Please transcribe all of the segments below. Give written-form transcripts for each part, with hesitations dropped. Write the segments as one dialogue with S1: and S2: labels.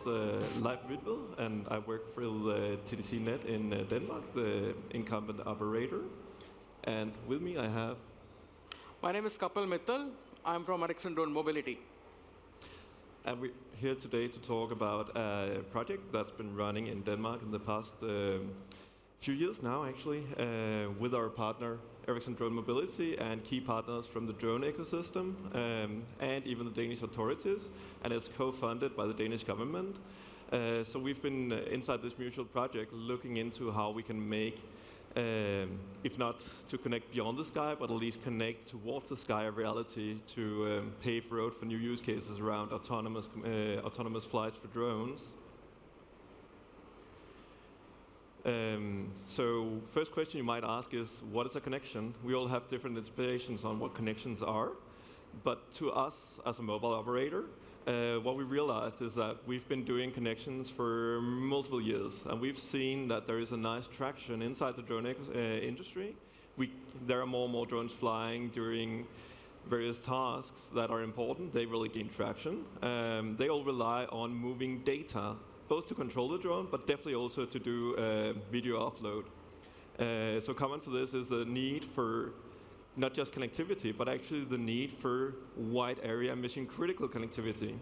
S1: is Leif Thormod, and I work for TDC Net in Denmark, the incumbent operator. And with me I have...
S2: My name is Kapil Mittal. I'm from Ericsson Drone Mobility.
S1: And we're here today to talk about a project that's been running in Denmark in the past few years now, actually, with our partner Ericsson Drone Mobility and key partners from the drone ecosystem and even the Danish authorities, and it's co-funded by the Danish government. So we've been inside this mutual project looking into how we can make, if not to connect beyond the sky, but at least connect towards the sky of reality to pave road for new use cases around autonomous flights for drones. So first question you might ask is, what is a connection? We all have different interpretations on what connections are. But to us, as a mobile operator, what we realized is that we've been doing connections for multiple years. And we've seen that there is a nice traction inside the drone industry. There are more and more drones flying during various tasks that are important. They really gain traction. They all rely on moving data, both to control the drone, but definitely also to do video offload. So common for this is the need for not just connectivity, but actually the need for wide area mission critical connectivity.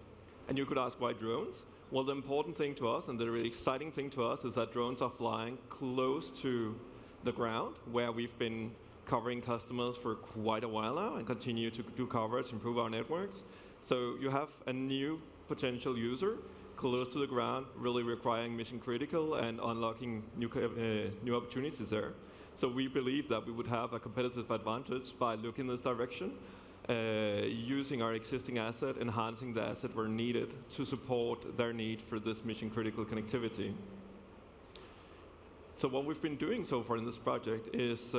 S1: And you could ask, why drones? Well, the important thing to us and the really exciting thing to us is that drones are flying close to the ground, where we've been covering customers for quite a while now and continue to do coverage, improve our networks. So you have a new potential user close to the ground, really requiring mission critical and unlocking new opportunities there. So we believe that we would have a competitive advantage by looking this direction, using our existing asset, enhancing the asset where needed to support their need for this mission critical connectivity. So what we've been doing so far in this project is,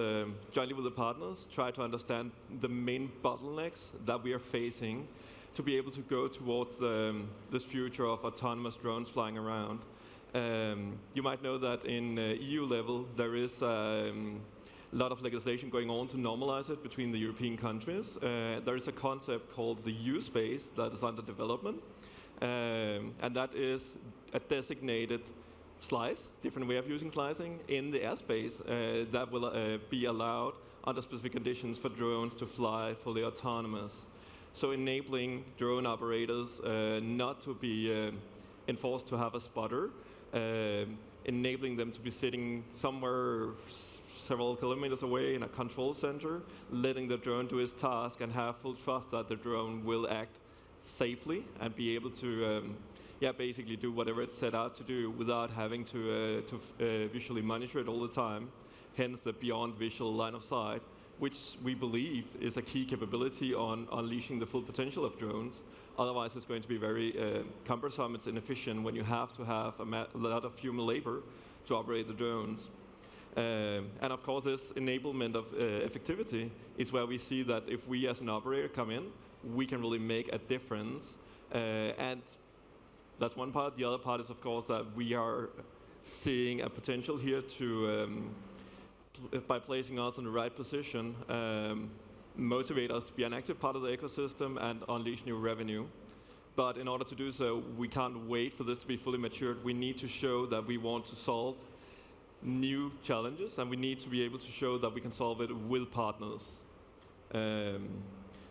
S1: jointly with the partners, try to understand the main bottlenecks that we are facing to be able to go towards this future of autonomous drones flying around. You might know that in EU level, there is a lot of legislation going on to normalize it between the European countries. There is a concept called the U-space that is under development, and that is a designated slice, different way of using slicing, in the airspace that will be allowed under specific conditions for drones to fly fully autonomous. So enabling drone operators not to be enforced to have a spotter, enabling them to be sitting somewhere several kilometers away in a control center, letting the drone do its task and have full trust that the drone will act safely and be able to basically do whatever it's set out to do without having to visually monitor it all the time, hence the beyond visual line of sight, which we believe is a key capability on unleashing the full potential of drones. Otherwise, it's going to be very cumbersome, it's inefficient when you have to have a lot of human labor to operate the drones. And of course, this enablement of effectivity is where we see that if we as an operator come in, we can really make a difference. And that's one part. The other part is, of course, that we are seeing a potential here to by placing us in the right position, motivate us to be an active part of the ecosystem and unleash new revenue. But in order to do so, we can't wait for this to be fully matured. We need to show that we want to solve new challenges, and we need to be able to show that we can solve it with partners.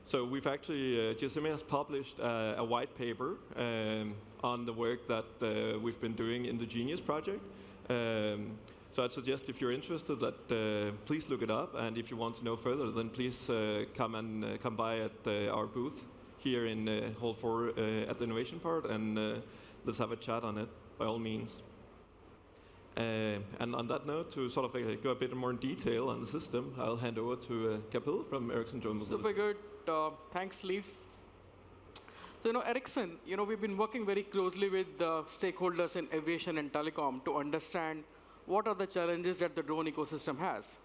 S1: So we've actually, GSMA has published a white paper on the work that we've been doing in the Genius project. So I'd suggest, if you're interested, that please look it up, and if you want to know further, then please come by at our booth here in Hall 4 at the innovation part, and let's have a chat on it, by all means. And on that note, to sort of go a bit more in detail on the system, I'll hand over to Kapil from Ericsson Drone Mobility.
S2: Super good. Thanks, Leif. So, Ericsson, we've been working very closely with the stakeholders in aviation and telecom to understand what are the challenges that the drone ecosystem has.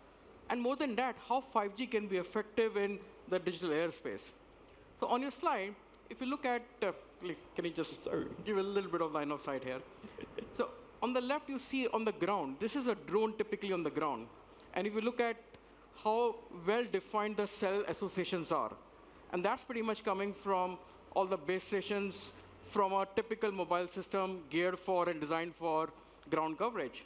S2: And more than that, how 5G can be effective in the digital airspace. So on your slide, if you look at, Leif, can you just give a little bit of line of sight here? So on the left, you see on the ground, this is a drone typically on the ground. And if you look at how well-defined the cell associations are, and that's pretty much coming from all the base stations from a typical mobile system geared for and designed for ground coverage.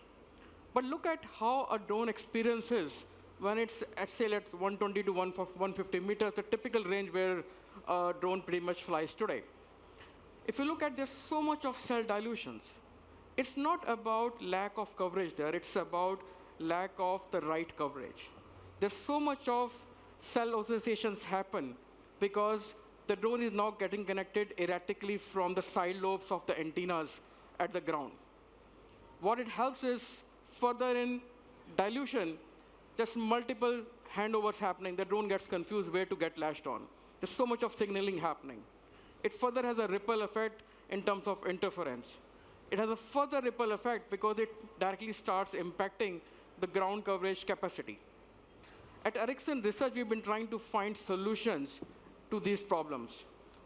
S2: But look at how a drone experiences when it's at, say, at 120 to 150 meters, the typical range where a drone pretty much flies today. If you look at, there's so much of cell dilutions. It's not about lack of coverage there. It's about lack of the right coverage. There's so much of cell associations happen because the drone is now getting connected erratically from the side lobes of the antennas at the ground. What it helps is further in dilution, there's multiple handovers happening. The drone gets confused where to get latched on. There's so much of signaling happening. It further has a ripple effect in terms of interference. It has a further ripple effect because it directly starts impacting the ground coverage capacity. At Ericsson Research, we've been trying to find solutions to these problems.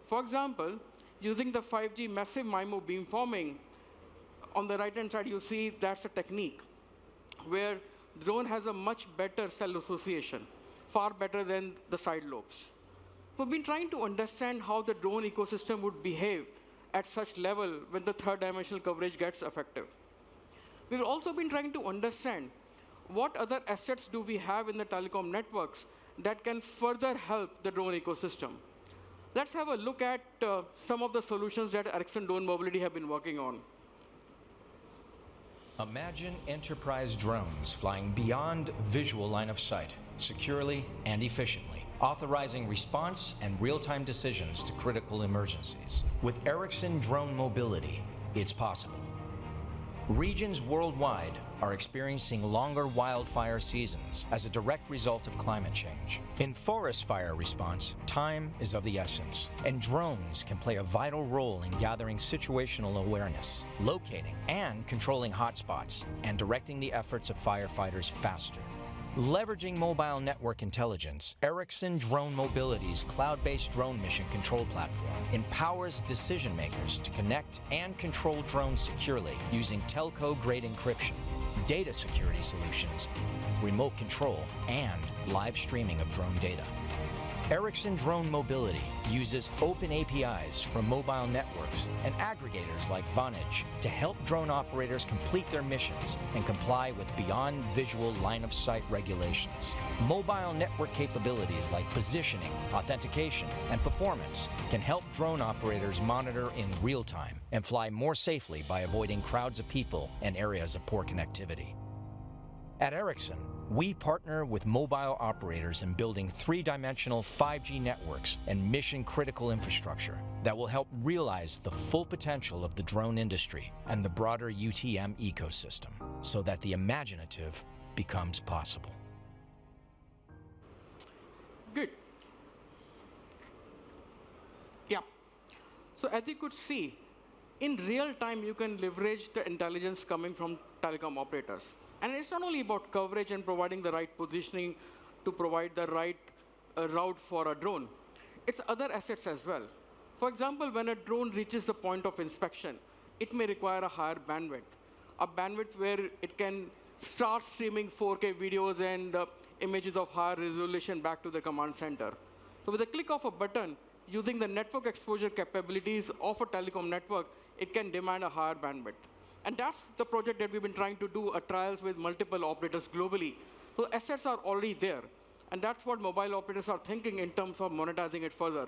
S2: For example, using the 5G massive MIMO beamforming, on the right-hand side, you see that's a technique where the drone has a much better cell association, far better than the side lobes. We've been trying to understand how the drone ecosystem would behave at such level when the third dimensional coverage gets effective. We've also been trying to understand what other assets do we have in the telecom networks that can further help the drone ecosystem. Let's have a look at some of the solutions that Ericsson Drone Mobility have been working on.
S3: Imagine enterprise drones flying beyond visual line of sight, securely and efficiently, authorizing response and real-time decisions to critical emergencies. With Ericsson Drone Mobility, it's possible. Regions worldwide are experiencing longer wildfire seasons as a direct result of climate change. In forest fire response, time is of the essence, and drones can play a vital role in gathering situational awareness, locating and controlling hotspots, and directing the efforts of firefighters faster. Leveraging mobile network intelligence, Ericsson Drone Mobility's cloud-based drone mission control platform empowers decision makers to connect and control drones securely using telco-grade encryption, data security solutions, remote control, and live streaming of drone data. Ericsson Drone Mobility uses open APIs from mobile networks and aggregators like Vonage to help drone operators complete their missions and comply with beyond visual line-of-sight regulations. Mobile network capabilities like positioning, authentication, and performance can help drone operators monitor in real time and fly more safely by avoiding crowds of people and areas of poor connectivity. At Ericsson, we partner with mobile operators in building three-dimensional 5G networks and mission-critical infrastructure that will help realize the full potential of the drone industry and the broader UTM ecosystem so that the imaginative becomes possible.
S2: Good. Yeah. So as you could see, in real time, you can leverage the intelligence coming from telecom operators. And it's not only about coverage and providing the right positioning to provide the right route for a drone. It's other assets as well. For example, when a drone reaches the point of inspection, it may require a higher bandwidth, a bandwidth where it can start streaming 4K videos and images of higher resolution back to the command center. So with a click of a button, using the network exposure capabilities of a telecom network, it can demand a higher bandwidth. And that's the project that we've been trying to do, trials with multiple operators globally. So assets are already there. And that's what mobile operators are thinking in terms of monetizing it further.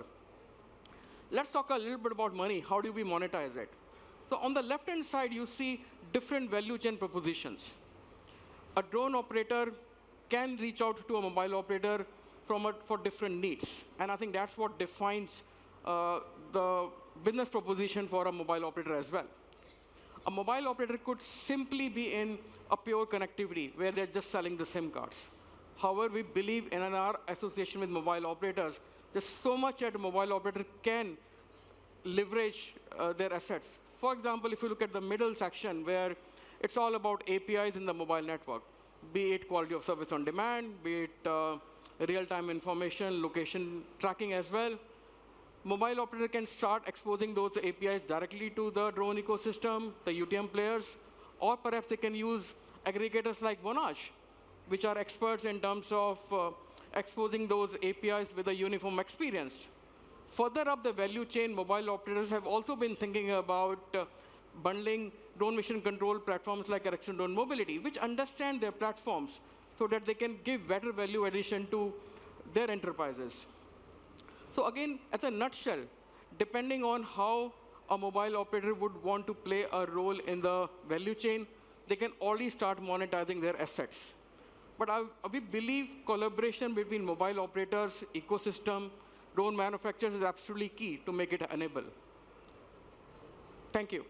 S2: Let's talk a little bit about money. How do we monetize it? So on the left-hand side, you see different value chain propositions. A drone operator can reach out to a mobile operator for different needs. And I think that's what defines the business proposition for a mobile operator as well. A mobile operator could simply be in a pure connectivity where they're just selling the SIM cards. However, we believe in our association with mobile operators, there's so much that a mobile operator can leverage their assets. For example, if you look at the middle section where it's all about APIs in the mobile network, be it quality of service on demand, be it real-time information, location tracking as well. Mobile operator can start exposing those APIs directly to the drone ecosystem, the UTM players, or perhaps they can use aggregators like Vonage, which are experts in terms of exposing those APIs with a uniform experience. Further up the value chain, mobile operators have also been thinking about bundling drone mission control platforms like Ericsson Drone Mobility, which understand their platforms so that they can give better value addition to their enterprises. So again, as a nutshell, depending on how a mobile operator would want to play a role in the value chain, they can already start monetizing their assets. But we believe collaboration between mobile operators, ecosystem, drone manufacturers is absolutely key to make it enable. Thank you.